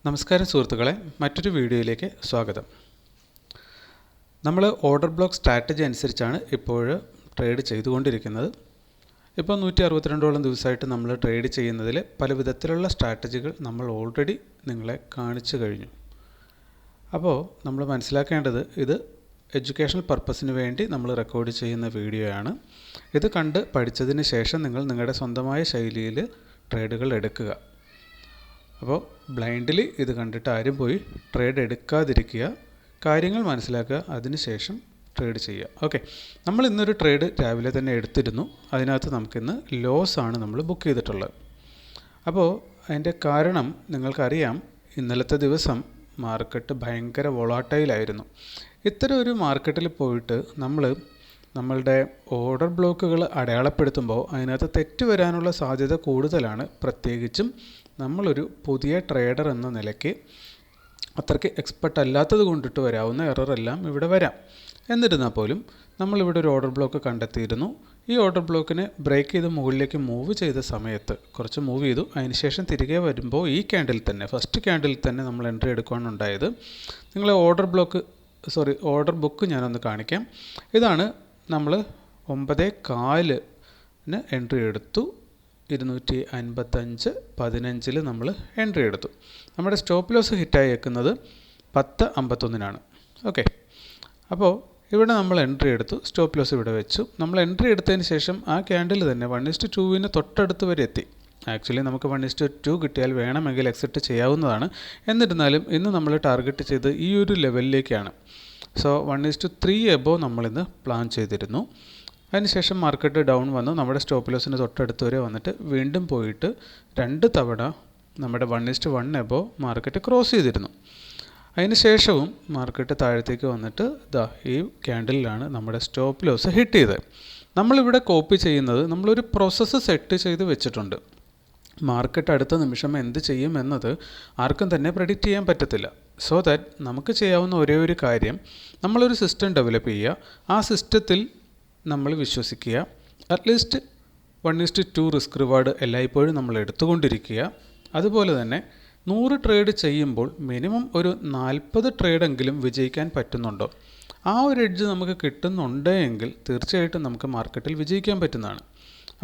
നമസ്കാരം സുഹൃത്തുക്കളെ, മറ്റൊരു വീഡിയോയിലേക്ക് സ്വാഗതം. നമ്മൾ ഓർഡർ ബ്ലോക്ക് സ്ട്രാറ്റജി അനുസരിച്ചാണ് ഇപ്പോൾ ട്രേഡ് ചെയ്തുകൊണ്ടിരിക്കുന്നത്. ഇപ്പോൾ 162ഓളം ദിവസമായിട്ട് നമ്മൾ ട്രേഡ് ചെയ്യുന്നതിൽ പല വിധത്തിലുള്ള സ്ട്രാറ്റജികൾ നമ്മൾ ഓൾറെഡി നിങ്ങളെ കാണിച്ചു കഴിഞ്ഞു. അപ്പോൾ നമ്മൾ മനസ്സിലാക്കേണ്ടത്, ഇത് എഡ്യൂക്കേഷണൽ പർപ്പസിന് വേണ്ടി നമ്മൾ റെക്കോർഡ് ചെയ്യുന്ന വീഡിയോ ആണ്. ഇത് കണ്ട് പഠിച്ചതിന് ശേഷം നിങ്ങൾ നിങ്ങളുടെ സ്വന്തമായ ശൈലിയിൽ ട്രേഡുകൾ എടുക്കുക. അപ്പോൾ ബ്ലൈൻഡ്ലി ഇത് കണ്ടിട്ട് ആരും പോയി ട്രേഡ് എടുക്കാതിരിക്കുക, കാര്യങ്ങൾ മനസ്സിലാക്കുക, അതിനുശേഷം ട്രേഡ് ചെയ്യുക. ഓക്കെ, നമ്മൾ ഇന്നൊരു ട്രേഡ് രാവിലെ തന്നെ എടുത്തിരുന്നു. അതിനകത്ത് നമുക്കിന്ന് ലോസ് ആണ് നമ്മൾ ബുക്ക് ചെയ്തിട്ടുള്ളത്. അപ്പോൾ അതിൻ്റെ കാരണം നിങ്ങൾക്കറിയാം, ഇന്നലത്തെ ദിവസം മാർക്കറ്റ് ഭയങ്കര വോളാട്ടൈലായിരുന്നു. ഇത്തരം ഒരു മാർക്കറ്റിൽ പോയിട്ട് നമ്മളുടെ ഓർഡർ ബ്ലോക്കുകൾ അടയാളപ്പെടുത്തുമ്പോൾ അതിനകത്ത് തെറ്റ് വരാനുള്ള സാധ്യത കൂടുതലാണ്. പ്രത്യേകിച്ചും നമ്മളൊരു പുതിയ ട്രേഡർ എന്ന നിലയ്ക്ക് അത്രയ്ക്ക് എക്സ്പെർട്ട് അല്ലാത്തത് കൊണ്ടിട്ട് വരാവുന്ന എററെല്ലാം ഇവിടെ വരാം. എന്നിരുന്നാൽ പോലും നമ്മളിവിടെ ഒരു ഓർഡർ ബ്ലോക്ക് കണ്ടെത്തിയിരുന്നു. ഈ ഓർഡർ ബ്ലോക്കിനെ ബ്രേക്ക് ചെയ്ത് മുകളിലേക്ക് മൂവ് ചെയ്ത സമയത്ത് കുറച്ച് മൂവ് ചെയ്തു. അതിനുശേഷം തിരികെ വരുമ്പോൾ ഈ ഫസ്റ്റ് ക്യാൻഡിൽ തന്നെ നമ്മൾ എൻട്രി എടുക്കുകയാണ് ഉണ്ടായത്. നിങ്ങളെ ഓർഡർ ബുക്ക് ഞാനൊന്ന് കാണിക്കാം. ഇതാണ് നമ്മൾ 9:15 എൻട്രി എടുത്തു. 255.15 നമ്മൾ എൻട്രി എടുത്തു. നമ്മുടെ സ്റ്റോപ്പ് ലോസ് ഹിറ്റായി വെക്കുന്നത് 10:51 ഓക്കെ, അപ്പോൾ ഇവിടെ നമ്മൾ എൻട്രി എടുത്തു, സ്റ്റോപ്പ് ലോസ് ഇവിടെ വെച്ചു. നമ്മൾ എൻട്രി എടുത്തതിന് ശേഷം ആ ക്യാൻഡിൽ തന്നെ 1:2 തൊട്ടടുത്ത് വരെ എത്തി. ആക്ച്വലി നമുക്ക് 1:2 കിട്ടിയാൽ വേണമെങ്കിൽ എക്സിറ്റ് ചെയ്യാവുന്നതാണ്. എന്നിരുന്നാലും ഇന്ന് നമ്മൾ ടാർഗറ്റ് ചെയ്ത് ഈ ഒരു ലെവലിലേക്കാണ്. സോ 1:3 എബോവ് നമ്മളിന്ന് പ്ലാൻ ചെയ്തിരുന്നു. അതിനുശേഷം മാർക്കറ്റ് ഡൗൺ വന്നു, നമ്മുടെ സ്റ്റോപ്പ് ലോസിന് തൊട്ടടുത്ത് വരെ വന്നിട്ട് വീണ്ടും പോയിട്ട് 2 തവണ നമ്മുടെ 1:1 എബോവ് മാർക്കറ്റ് ക്രോസ് ചെയ്തിരുന്നു. അതിന് ശേഷവും മാർക്കറ്റ് താഴത്തേക്ക് വന്നിട്ട് ഈ ക്യാൻഡിലാണ് നമ്മുടെ സ്റ്റോപ്പ് ലോസ് ഹിറ്റ് ചെയ്തത്. നമ്മളിവിടെ കോപ്പി ചെയ്യുന്നത്, നമ്മളൊരു പ്രോസസ്സ് സെറ്റ് ചെയ്ത് വെച്ചിട്ടുണ്ട്. മാർക്കറ്റ് അടുത്ത നിമിഷം എന്ത് ചെയ്യും എന്നത് ആർക്കും തന്നെ പ്രെഡിക്റ്റ് ചെയ്യാൻ പറ്റത്തില്ല. സോ ദാറ്റ് നമുക്ക് ചെയ്യാവുന്ന ഒരേ ഒരു കാര്യം, നമ്മളൊരു സിസ്റ്റം ഡെവലപ്പ് ചെയ്യുക, ആ സിസ്റ്റത്തിൽ നമ്മൾ വിശ്വസിക്കുക. അറ്റ്ലീസ്റ്റ് 1:2 റിസ്ക് റിവാർഡ് എല്ലായ്പ്പോഴും നമ്മൾ എടുത്തുകൊണ്ടിരിക്കുക. അതുപോലെ തന്നെ 100 ട്രേഡ് ചെയ്യുമ്പോൾ മിനിമം ഒരു 40 ട്രേഡെങ്കിലും വിജയിക്കാൻ പറ്റുന്നുണ്ടോ, ആ ഒരു എഡ്ജ് നമുക്ക് കിട്ടുന്നുണ്ടെങ്കിൽ തീർച്ചയായിട്ടും നമുക്ക് മാർക്കറ്റിൽ വിജയിക്കാൻ പറ്റുന്നതാണ്.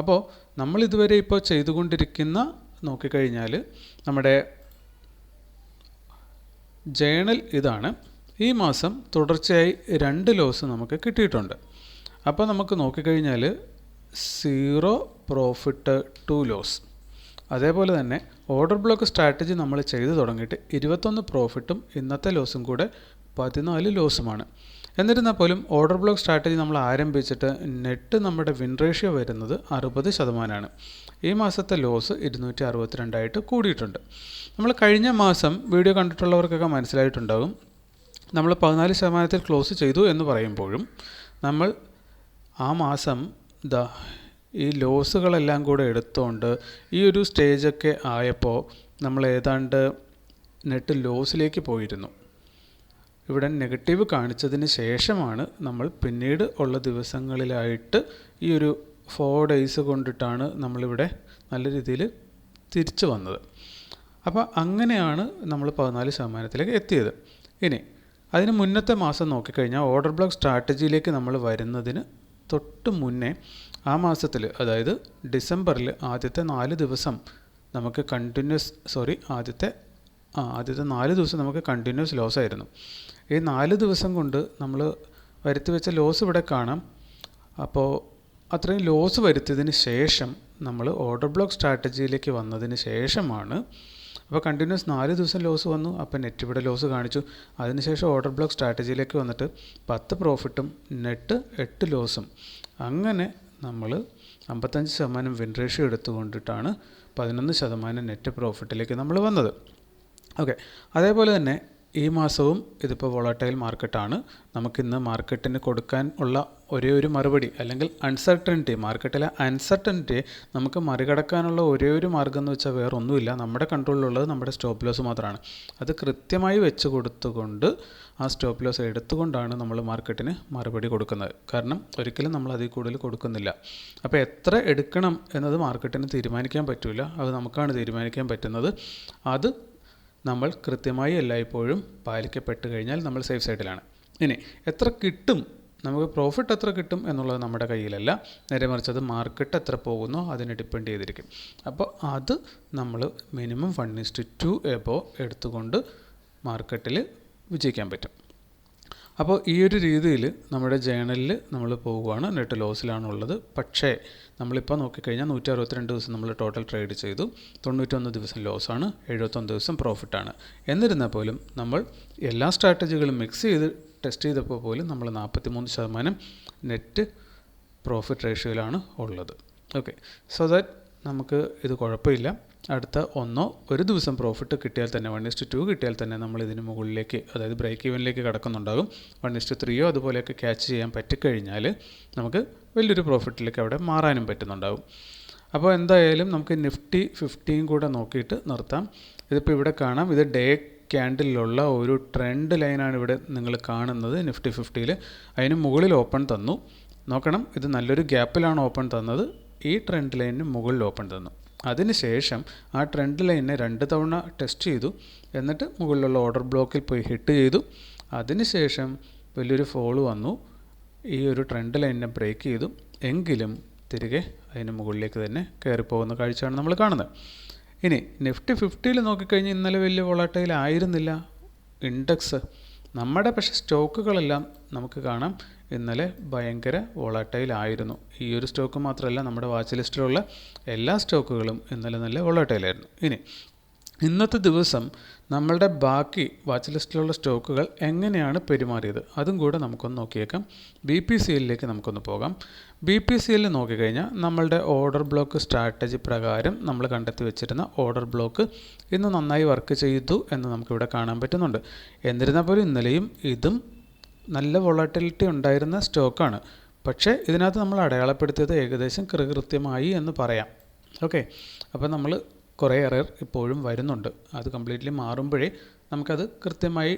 അപ്പോൾ നമ്മൾ ഇതുവരെ ഇപ്പോൾ ചെയ്തുകൊണ്ടിരിക്കുന്ന നോക്കിക്കഴിഞ്ഞാൽ നമ്മുടെ ജേണൽ ഇതാണ്. ഈ മാസം തുടർച്ചയായി 2 ലോസ് നമുക്ക് കിട്ടിയിട്ടുണ്ട്. അപ്പോൾ നമുക്ക് നോക്കിക്കഴിഞ്ഞാൽ 0 പ്രോഫിറ്റ് 2 ലോസ്. അതേപോലെ തന്നെ ഓർഡർ ബ്ലോക്ക് സ്ട്രാറ്റജി നമ്മൾ ചെയ്തു തുടങ്ങിയിട്ട് 21 പ്രോഫിറ്റും ഇന്നത്തെ ലോസും കൂടെ 14 ലോസുമാണ്. എന്നിരുന്നാൽ പോലും ഓർഡർ ബ്ലോക്ക് സ്ട്രാറ്റജി നമ്മൾ ആരംഭിച്ചിട്ട് നെറ്റ് നമ്മുടെ വിൻ റേഷ്യോ വരുന്നത് 60%. ഈ മാസത്തെ ലോസ് 262 കൂടിയിട്ടുണ്ട്. നമ്മൾ കഴിഞ്ഞ മാസം വീഡിയോ കണ്ടിട്ടുള്ളവർക്കൊക്കെ മനസ്സിലായിട്ടുണ്ടാകും, നമ്മൾ 14% ക്ലോസ് ചെയ്തു എന്ന് പറയുമ്പോഴും നമ്മൾ ആ മാസം ഈ ലോസുകളെല്ലാം കൂടെ എടുത്തുകൊണ്ട് ഈ ഒരു സ്റ്റേജൊക്കെ ആയപ്പോൾ നമ്മൾ ഏതാണ്ട് നെറ്റ് ലോസിലേക്ക് പോയിരുന്നു. ഇവിടെ നെഗറ്റീവ് കാണിച്ചതിന് ശേഷമാണ് നമ്മൾ പിന്നീട് ഉള്ള ദിവസങ്ങളിലായിട്ട് ഈ ഒരു 4 ഡേയ്സ് കൊണ്ടിട്ടാണ് നമ്മളിവിടെ നല്ല രീതിയിൽ തിരിച്ചു വന്നത്. അപ്പോൾ അങ്ങനെയാണ് നമ്മൾ 14%ലേക്ക് എത്തിയത്. ഇനി അതിന് മുന്നത്തെ മാസം നോക്കിക്കഴിഞ്ഞാൽ ഓർഡർ ബ്ലോക്ക് സ്ട്രാറ്റജിയിലേക്ക് നമ്മൾ വരുന്നതിന് തൊട്ട് മുന്നേ ആ മാസത്തിൽ, അതായത് ഡിസംബറിൽ ആദ്യത്തെ 4 ദിവസം നമുക്ക് ആദ്യത്തെ 4 ദിവസം നമുക്ക് കണ്ടിന്യൂസ് ലോസ് ആയിരുന്നു. ഈ 4 ദിവസം കൊണ്ട് നമ്മൾ വരുത്തി വെച്ച ലോസ് ഇവിടെ കാണാം. അപ്പോൾ അത്രയും ലോസ് വരുത്തിയതിന് ശേഷം നമ്മൾ ഓർഡർ ബ്ലോക്ക് സ്ട്രാറ്റജിയിലേക്ക് വന്നതിന് ശേഷമാണ്, അപ്പോൾ കണ്ടിന്യൂസ് 4 ദിവസം ലോസ് വന്നു. അപ്പോൾ നെറ്റ് ഇവിടെ ലോസ് കാണിച്ചു. അതിനുശേഷം ഓർഡർ ബ്ലോക്ക് സ്ട്രാറ്റജിയിലേക്ക് വന്നിട്ട് 10 പ്രോഫിറ്റും നെറ്റ് 8 ലോസും, അങ്ങനെ നമ്മൾ 55% വിൻ റേഷ്യോ എടുത്തുകൊണ്ടിട്ടാണ് 11% നെറ്റ് പ്രോഫിറ്റിലേക്ക് നമ്മൾ വന്നത്. ഓക്കെ, അതേപോലെ തന്നെ ഈ മാസവും ഇതിപ്പോൾ വോളട്ടൈൽ മാർക്കറ്റാണ്. നമുക്കിന്ന് മാർക്കറ്റിന് കൊടുക്കാൻ ഉള്ള ഒരേ ഒരു മറുപടി, അല്ലെങ്കിൽ മാർക്കറ്റിലെ അൺസർട്ടനിറ്റിയെ നമുക്ക് മറികടക്കാനുള്ള ഒരേ ഒരു മാർഗ്ഗം എന്ന് വെച്ചാൽ വേറെ ഒന്നുമില്ല. നമ്മുടെ കൺട്രോളിലുള്ളത് നമ്മുടെ സ്റ്റോപ്പ് ലോസ് മാത്രമാണ്. അത് കൃത്യമായി വെച്ച് കൊടുത്തുകൊണ്ട് ആ സ്റ്റോപ്പ് ലോസ് എടുത്തുകൊണ്ടാണ് നമ്മൾ മാർക്കറ്റിന് മറുപടി കൊടുക്കുന്നത്. കാരണം ഒരിക്കലും നമ്മൾ അതിൽ കൂടുതൽ കൊടുക്കുന്നില്ല. അപ്പോൾ എത്ര എടുക്കണം എന്നത് മാർക്കറ്റിന് തീരുമാനിക്കാൻ പറ്റില്ല, അത് നമുക്കാണ് തീരുമാനിക്കാൻ പറ്റുന്നത്. അത് നമ്മൾ കൃത്യമായി എല്ലായ്പ്പോഴും പാലിക്കപ്പെട്ട് കഴിഞ്ഞാൽ നമ്മൾ സേഫ് സൈഡിലാണ്. ഇനി എത്ര കിട്ടും, നമുക്ക് പ്രോഫിറ്റ് എത്ര കിട്ടും എന്നുള്ളത് നമ്മുടെ കയ്യിലല്ല, നേരെ മറിച്ച് അത് മാർക്കറ്റ് എത്ര പോകുന്നോ അതിനെ ഡിപ്പെൻഡ് ചെയ്തിരിക്കും. അപ്പോൾ അത് നമ്മൾ മിനിമം 1:2 എബോ എടുത്തുകൊണ്ട് മാർക്കറ്റിൽ വിജയിക്കാൻ പറ്റും. അപ്പോൾ ഈ ഒരു രീതിയിൽ നമ്മുടെ ജേണലിൽ നമ്മൾ പോവുകയാണ്. നെറ്റ് ലോസിലാണുള്ളത്. പക്ഷേ നമ്മളിപ്പോൾ നോക്കിക്കഴിഞ്ഞാൽ 162 ദിവസം നമ്മൾ ടോട്ടൽ ട്രേഡ് ചെയ്തു, 91 ദിവസം ലോസാണ്, 71 ദിവസം പ്രോഫിറ്റാണ്. എന്നിരുന്നാൽ പോലും നമ്മൾ എല്ലാ സ്ട്രാറ്റജികളും മിക്സ് ചെയ്ത് ടെസ്റ്റ് ചെയ്തപ്പോൾ പോലും നമ്മൾ 43% നെറ്റ് പ്രോഫിറ്റ് റേഷ്യോയിലാണ് ഉള്ളത്. ഓക്കെ, സോ ദാറ്റ് നമുക്ക് ഇത് കുഴപ്പമില്ല. അടുത്ത ഒരു ദിവസം പ്രോഫിറ്റ് കിട്ടിയാൽ തന്നെ 1:2 കിട്ടിയാൽ തന്നെ നമ്മൾ ഇതിന് മുകളിലേക്ക്, അതായത് ബ്രേക്ക് ഈവനിലേക്ക് കടക്കുന്നുണ്ടാകും. 1:3 അതുപോലെയൊക്കെ ക്യാച്ച് ചെയ്യാൻ പറ്റിക്കഴിഞ്ഞാൽ നമുക്ക് വലിയൊരു പ്രോഫിറ്റിലേക്ക് അവിടെ മാറാനും പറ്റുന്നുണ്ടാകും. അപ്പോൾ എന്തായാലും നമുക്ക് നിഫ്റ്റി 50 കൂടെ നോക്കിയിട്ട് നിർത്താം. ഇതിപ്പോൾ ഇവിടെ കാണാം, ഇത് ഡേ ക്യാൻഡിലുള്ള ഒരു ട്രെൻഡ് ലൈനാണ് ഇവിടെ നിങ്ങൾ കാണുന്നത്. നിഫ്റ്റി 50 അതിന് മുകളിൽ ഓപ്പൺ തന്നു. നോക്കണം, ഇത് നല്ലൊരു ഗ്യാപ്പിലാണ് ഓപ്പൺ തന്നത്. ഈ ട്രെൻഡ് ലൈനിന് മുകളിൽ ഓപ്പൺ തന്നു. അതിനുശേഷം ആ ട്രെൻഡ് ലൈനിനെ 2 തവണ ടെസ്റ്റ് ചെയ്തു. എന്നിട്ട് മുകളിലുള്ള ഓർഡർ ബ്ലോക്കിൽ പോയി ഹിറ്റ് ചെയ്തു. അതിനുശേഷം വലിയൊരു ഫോള് വന്നു, ഈ ഒരു ട്രെൻഡ് ലൈനിനെ ബ്രേക്ക് ചെയ്തു. എങ്കിലും തിരികെ അതിന് മുകളിലേക്ക് തന്നെ കയറിപ്പോകുന്ന കാഴ്ചയാണ് നമ്മൾ കാണുന്നത്. ഇനി നിഫ്റ്റി 50 നോക്കിക്കഴിഞ്ഞാൽ ഇന്നലെ വലിയ വോളട്ടൈൽ ആയിരുന്നില്ല ഇൻഡെക്സ്. നമ്മുടെ പക്ഷേ സ്റ്റോക്കുകളെല്ലാം നമുക്ക് കാണാം ഇന്നലെ ഭയങ്കര വോളട്ടൈൽ ആയിരുന്നു. ഈ ഒരു സ്റ്റോക്ക് മാത്രമല്ല, നമ്മുടെ വാച്ച് ലിസ്റ്റിലുള്ള എല്ലാ സ്റ്റോക്കുകളും ഇന്നലെ നല്ല വോളട്ടൈലായിരുന്നു. ഇനി ഇന്നത്തെ ദിവസം നമ്മളുടെ ബാക്കി വാച്ച് ലിസ്റ്റിലുള്ള സ്റ്റോക്കുകൾ എങ്ങനെയാണ് പെരുമാറിയത് അതും കൂടെ നമുക്കൊന്ന് നോക്കിയേക്കാം. BPCLലേക്ക് നമുക്കൊന്ന് പോകാം. BPCL നോക്കിക്കഴിഞ്ഞാൽ നമ്മളുടെ ഓർഡർ ബ്ലോക്ക് സ്ട്രാറ്റജി പ്രകാരം നമ്മൾ കണ്ടെത്തി വെച്ചിരുന്ന ഓർഡർ ബ്ലോക്ക് ഇന്ന് നന്നായി വർക്ക് ചെയ്തു എന്ന് നമുക്കിവിടെ കാണാൻ പറ്റുന്നുണ്ട്. എന്നിരുന്നാൽ പോലും ഇന്നലെയും ഇതും നല്ല വോളട്ടിലിറ്റി ഉണ്ടായിരുന്ന സ്റ്റോക്കാണ്. പക്ഷേ ഇതിനകത്ത് നമ്മൾ അടയാളപ്പെടുത്തിയത് ഏകദേശം കൃത്യമായി എന്ന് പറയാം. ഓക്കെ, അപ്പോൾ നമ്മൾ കുറേ എറർ ഇപ്പോഴും വരുന്നുണ്ട്. അത് കംപ്ലീറ്റ്ലി മാറുമ്പോഴേ നമുക്കത് കൃത്യമായി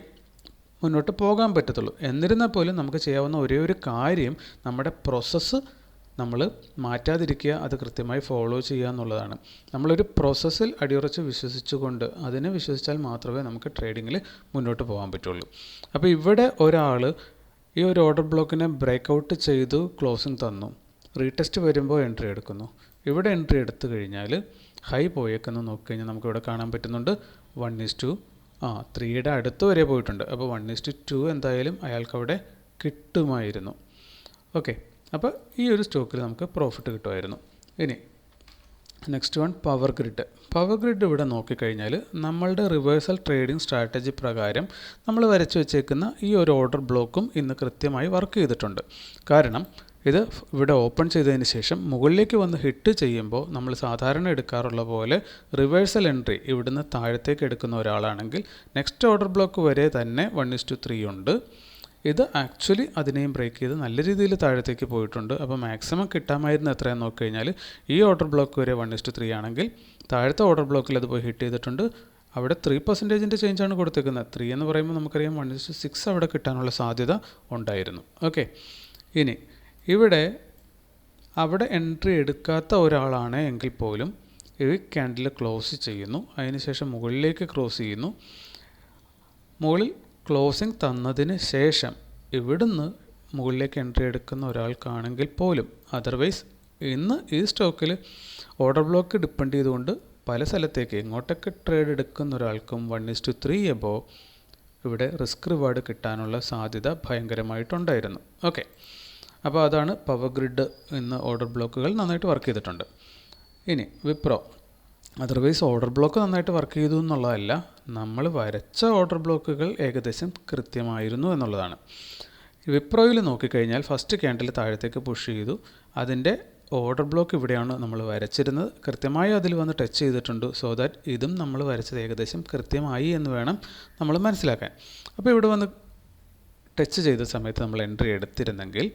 മുന്നോട്ട് പോകാൻ പറ്റത്തുള്ളൂ. എന്നിരുന്നാൽ പോലും നമുക്ക് ചെയ്യാവുന്ന ഒരേ ഒരു കാര്യം നമ്മുടെ പ്രോസസ്സ് നമ്മൾ മാറ്റാതിരിക്കുക, അത് കൃത്യമായി ഫോളോ ചെയ്യുക എന്നുള്ളതാണ്. നമ്മളൊരു പ്രോസസ്സിൽ അടിയുറച്ച് വിശ്വസിച്ചുകൊണ്ട് അതിനെ വിശ്വസിച്ചാൽ മാത്രമേ നമുക്ക് ട്രേഡിങ്ങിൽ മുന്നോട്ട് പോകാൻ പറ്റുള്ളൂ. അപ്പോൾ ഇവിടെ ഒരാൾ ഈ ഒരു ഓർഡർ ബ്ലോക്കിനെ ബ്രേക്ക് ഔട്ട് ചെയ്തു ക്ലോസിങ് തന്നു, റീടെസ്റ്റ് വരുമ്പോൾ എൻട്രി എടുക്കുന്നു. ഇവിടെ എൻട്രി എടുത്തു കഴിഞ്ഞാൽ ഹൈ പോയേക്കെന്ന് നോക്കിക്കഴിഞ്ഞാൽ നമുക്കിവിടെ കാണാൻ പറ്റുന്നുണ്ട് 1:3 അടുത്ത് വരെ പോയിട്ടുണ്ട്. അപ്പോൾ 1:2 എന്തായാലും അയാൾക്കവിടെ കിട്ടുമായിരുന്നു. ഓക്കെ, അപ്പോൾ ഈ ഒരു സ്റ്റോക്കിൽ നമുക്ക് പ്രോഫിറ്റ് കിട്ടുമായിരുന്നു. ഇനി next one power grid. Power grid ഇവിടെ നോക്കിക്കഴിഞ്ഞാൽ നമ്മളുടെ റിവേഴ്സൽ ട്രേഡിംഗ് സ്ട്രാറ്റജി പ്രകാരം നമ്മൾ വരച്ചു വെച്ചേക്കുന്ന ഈ ഒരു ഓർഡർ ബ്ലോക്കും ഇന്ന് കൃത്യമായി വർക്ക് ചെയ്തിട്ടുണ്ട്. കാരണം ഇത് ഇവിടെ ഓപ്പൺ ചെയ്തതിന് ശേഷം മുകളിലേക്ക് വന്ന് ഹിറ്റ് ചെയ്യുമ്പോൾ നമ്മൾ സാധാരണ എടുക്കാറുള്ള പോലെ റിവേഴ്സൽ എൻട്രി ഇവിടുന്ന് താഴത്തേക്ക് എടുക്കുന്ന ഒരാളാണെങ്കിൽ നെക്സ്റ്റ് ഓർഡർ ബ്ലോക്ക് വരെ തന്നെ 1:3 ഉണ്ട്. ഇത് ആക്ച്വലി അതിനെയും ബ്രേക്ക് ചെയ്ത് നല്ല രീതിയിൽ താഴത്തേക്ക് പോയിട്ടുണ്ട്. അപ്പോൾ മാക്സിമം കിട്ടാമായിരുന്ന എത്രയെന്ന് നോക്കിക്കഴിഞ്ഞാൽ ഈ ഓർഡർ ബ്ലോക്ക് വരെ 1:3 ആണെങ്കിൽ താഴത്തെ ഓർഡർ ബ്ലോക്കിൽ അത് പോയി ഹിറ്റ് ചെയ്തിട്ടുണ്ട്. അവിടെ 3% ചേഞ്ചാണ് കൊടുത്തേക്കുന്നത്. 3 എന്ന് പറയുമ്പോൾ നമുക്കറിയാം 1:6 അവിടെ കിട്ടാനുള്ള സാധ്യത ഉണ്ടായിരുന്നു. ഓക്കെ, ഇനി ഇവിടെ അവിടെ എൻട്രി എടുക്കാത്ത ഒരാളാണ് എങ്കിൽ പോലും ഈ ക്യാൻഡിൽ ക്ലോസ് ചെയ്യുന്നു, അതിനുശേഷം മുകളിലേക്ക് ക്രോസ് ചെയ്യുന്നു. മുകളിൽ ക്ലോസിങ് തന്നതിന് ശേഷം ഇവിടുന്ന് മുകളിലേക്ക് എൻട്രി എടുക്കുന്ന ഒരാൾക്കാണെങ്കിൽ പോലും, അതർവൈസ് ഇന്ന് ഈ സ്റ്റോക്കിൽ ഓർഡർ ബ്ലോക്ക് ഡിപ്പെൻഡ് ചെയ്തുകൊണ്ട് പല സ്ഥലത്തേക്ക് ഇങ്ങോട്ടൊക്കെ ട്രേഡ് എടുക്കുന്ന ഒരാൾക്കും 1:3 എബോ ഇവിടെ റിസ്ക് റിവാർഡ് കിട്ടാനുള്ള സാധ്യത ഭയങ്കരമായിട്ടുണ്ടായിരുന്നു. ഓക്കെ, അപ്പോൾ അതാണ് പവർ ഗ്രിഡ്. ഇന്ന് ഓർഡർ ബ്ലോക്കുകൾ നന്നായിട്ട് വർക്ക് ചെയ്തിട്ടുണ്ട്. ഇനി വിപ്രോ, അതർവൈസ് ഓർഡർ ബ്ലോക്ക് നന്നായിട്ട് വർക്ക് ചെയ്തു എന്നുള്ളതല്ല, നമ്മൾ വരച്ച ഓർഡർ ബ്ലോക്കുകൾ ഏകദേശം കൃത്യമായിരുന്നു എന്നുള്ളതാണ്. വിപ്രോയിൽ നോക്കിക്കഴിഞ്ഞാൽ ഫസ്റ്റ് ക്യാൻഡിൽ താഴത്തേക്ക് പുഷ് ചെയ്തു, അതിൻ്റെ ഓർഡർ ബ്ലോക്ക് ഇവിടെയാണ് നമ്മൾ വരച്ചിരുന്നത്, കൃത്യമായി അതിൽ വന്ന് ടച്ച് ചെയ്തിട്ടുണ്ട്. സോ ദാറ്റ് ഇതും നമ്മൾ വരച്ചത് ഏകദേശം കൃത്യമായി എന്ന് വേണം നമ്മൾ മനസ്സിലാക്കാൻ. അപ്പോൾ ഇവിടെ വന്ന് ടച്ച് ചെയ്ത സമയത്ത് നമ്മൾ എൻട്രി എടുത്തിരുന്നെങ്കിൽ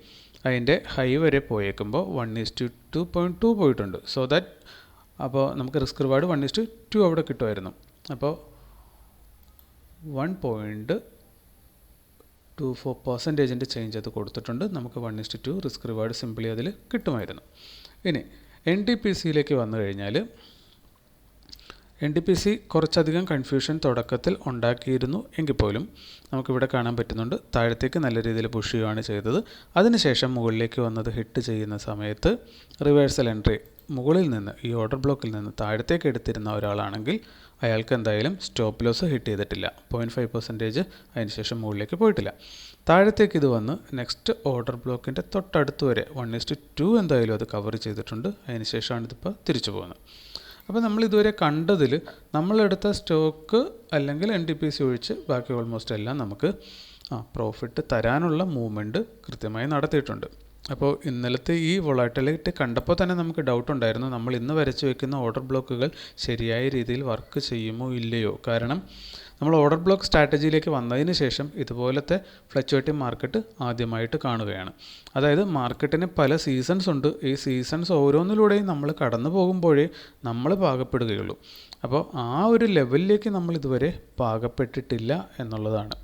അതിൻ്റെ ഹൈ വരെ പോയേക്കുമ്പോൾ 1:2.2 പോയിട്ടുണ്ട്. സോ ദാറ്റ് അപ്പോൾ നമുക്ക് റിസ്ക് റിവാർഡ് 1:2 അവിടെ കിട്ടുമായിരുന്നു. അപ്പോൾ 1.24% ചേഞ്ച് അത് കൊടുത്തിട്ടുണ്ട്. നമുക്ക് 1:2 റിസ്ക് റിവാർഡ് സിംപിളി അതിൽ കിട്ടുമായിരുന്നു. ഇനി NTPCയിലേക്ക് വന്നു കഴിഞ്ഞാൽ NTPC കുറച്ചധികം കൺഫ്യൂഷൻ തുടക്കത്തിൽ ഉണ്ടാക്കിയിരുന്നു എങ്കിൽ പോലും നമുക്കിവിടെ കാണാൻ പറ്റുന്നുണ്ട് താഴത്തേക്ക് നല്ല രീതിയിൽ പുഷ് ചെയ്യുകയാണ് ചെയ്തത്. അതിനുശേഷം മുകളിലേക്ക് വന്നത് ഹിറ്റ് ചെയ്യുന്ന സമയത്ത് റിവേഴ്സൽ എൻട്രി മുകളിൽ നിന്ന് ഈ ഓർഡർ ബ്ലോക്കിൽ നിന്ന് താഴത്തേക്ക് എടുത്തിരുന്ന ഒരാളാണെങ്കിൽ അയാൾക്ക് എന്തായാലും സ്റ്റോപ്പ് ലോസ് ഹിറ്റ് ചെയ്തിട്ടില്ല. 0.5% അതിനുശേഷം മുകളിലേക്ക് പോയിട്ടില്ല. താഴത്തേക്ക് ഇത് വന്ന് നെക്സ്റ്റ് ഓർഡർ ബ്ലോക്കിൻ്റെ തൊട്ടടുത്ത് വരെ 1:2 എന്തായാലും അത് കവർ ചെയ്തിട്ടുണ്ട്. അതിനുശേഷമാണ് ഇതിപ്പോൾ തിരിച്ചു പോകുന്നത്. അപ്പോൾ നമ്മൾ ഇതുവരെ കണ്ടതിൽ നമ്മളെടുത്ത സ്റ്റോക്ക് അല്ലെങ്കിൽ NTPC ഒഴിച്ച് ബാക്കി ഓൾമോസ്റ്റ് എല്ലാം നമുക്ക് പ്രോഫിറ്റ് തരാനുള്ള മൂവ്മെൻറ്റ് കൃത്യമായി നടത്തിയിട്ടുണ്ട്. അപ്പോൾ ഇന്നലത്തെ ഈ വൊളാറ്റിലിറ്റി കണ്ടപ്പോൾ തന്നെ നമുക്ക് ഡൗട്ട് ഉണ്ടായിരുന്നു, നമ്മൾ ഇന്ന് വരച്ച് വയ്ക്കുന്ന ഓർഡർ ബ്ലോക്കുകൾ ശരിയായ രീതിയിൽ വർക്ക് ചെയ്യുമോ ഇല്ലയോ. കാരണം നമ്മൾ ഓർഡർ ബ്ലോക്ക് സ്ട്രാറ്റജിയിലേക്ക് വന്നതിന് ശേഷം ഇതുപോലത്തെ ഫ്ലക്ച്വേറ്റിംഗ് മാർക്കറ്റ് ആദ്യമായിട്ട് കാണുകയാണ്. അതായത് മാർക്കറ്റിന് പല സീസൺസ് ഉണ്ട്. ഈ സീസൺസ് ഓരോന്നിലൂടെയും നമ്മൾ കടന്നു പോകുമ്പോഴേ നമ്മൾ പാകപ്പെടുകയുള്ളൂ. അപ്പോൾ ആ ഒരു ലെവലിലേക്ക് നമ്മൾ ഇതുവരെ പാകപ്പെട്ടിട്ടില്ല എന്നുള്ളതാണ്.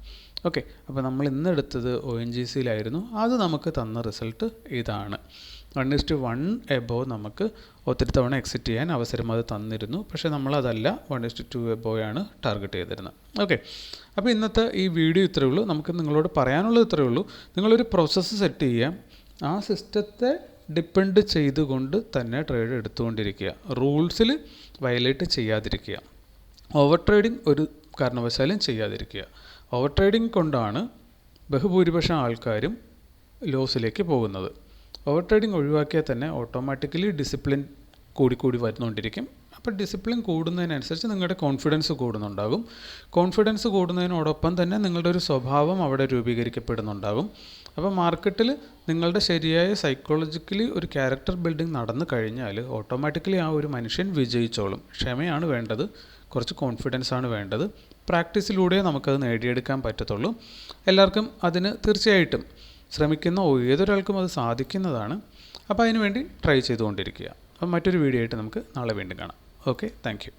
ഓക്കെ, അപ്പോൾ നമ്മൾ ഇന്നെടുത്തത് ONGCയിലായിരുന്നു. അത് നമുക്ക് തന്ന റിസൾട്ട് ഇതാണ്. 1:1 എബോവ് നമുക്ക് ഒത്തിരി തവണ എക്സിറ്റ് ചെയ്യാൻ അവസരം അത് തന്നിരുന്നു. പക്ഷേ നമ്മളതല്ല 1:2 എബോയാണ് ടാർഗറ്റ് ചെയ്തിരുന്നത്. ഓക്കെ, അപ്പോൾ ഇന്നത്തെ ഈ വീഡിയോ ഇത്രയേ ഉള്ളൂ. നമുക്ക് നിങ്ങളോട് പറയാനുള്ളത് ഇത്രയേ ഉള്ളൂ. നിങ്ങളൊരു പ്രോസസ്സ് സെറ്റ് ചെയ്യാം. ആ സിസ്റ്റത്തെ ഡിപ്പെൻഡ് ചെയ്തുകൊണ്ട് തന്നെ ട്രേഡ് എടുത്തുകൊണ്ടിരിക്കുക. റൂൾസിൽ വയലേറ്റ് ചെയ്യാതിരിക്കുക. ഓവർ ട്രേഡിംഗ് ഒരു കാരണവശാലും ചെയ്യാതിരിക്കുക. ഓവർ ട്രേഡിംഗ് കൊണ്ടാണ് ബഹുഭൂരിപക്ഷം ആൾക്കാരും ലോസിലേക്ക് പോകുന്നത്. ഓവർ ട്രേഡിംഗ് ഒഴിവാക്കിയാൽ തന്നെ ഓട്ടോമാറ്റിക്കലി ഡിസിപ്ലിൻ കൂടി വരുന്നുകൊണ്ടിരിക്കും. അപ്പോൾ ഡിസിപ്ലിൻ കൂടുന്നതിനനുസരിച്ച് നിങ്ങളുടെ കോൺഫിഡൻസ് കൂടുന്നുണ്ടാകും. കോൺഫിഡൻസ് കൂടുന്നതിനോടൊപ്പം തന്നെ നിങ്ങളുടെ ഒരു സ്വഭാവം അവിടെ രൂപീകരിക്കപ്പെടുന്നുണ്ടാകും. അപ്പോൾ മാർക്കറ്റിൽ നിങ്ങളുടെ ശരിയായ സൈക്കോളജിക്കലി ഒരു ക്യാരക്ടർ ബിൽഡിംഗ് നടന്നു കഴിഞ്ഞാൽ ഓട്ടോമാറ്റിക്കലി ആ ഒരു മനുഷ്യൻ വിജയിച്ചോളും. ക്ഷമയാണ് വേണ്ടത്, കുറച്ച് കോൺഫിഡൻസ് ആണ് വേണ്ടത്. പ്രാക്ടീസിലൂടെ നമുക്കത് നേടിയെടുക്കാൻ പറ്റത്തുള്ളൂ. എല്ലാവർക്കും അതിന് തീർച്ചയായിട്ടും ശ്രമിക്കുന്ന ഏതൊരാൾക്കും അത് സാധിക്കുന്നതാണ്. അപ്പോൾ അതിനുവേണ്ടി ട്രൈ ചെയ്തുകൊണ്ടിരിക്കുക. അപ്പം മറ്റൊരു വീഡിയോ ആയിട്ട് നമുക്ക് നാളെ വീണ്ടും കാണാം. Okay, thank you.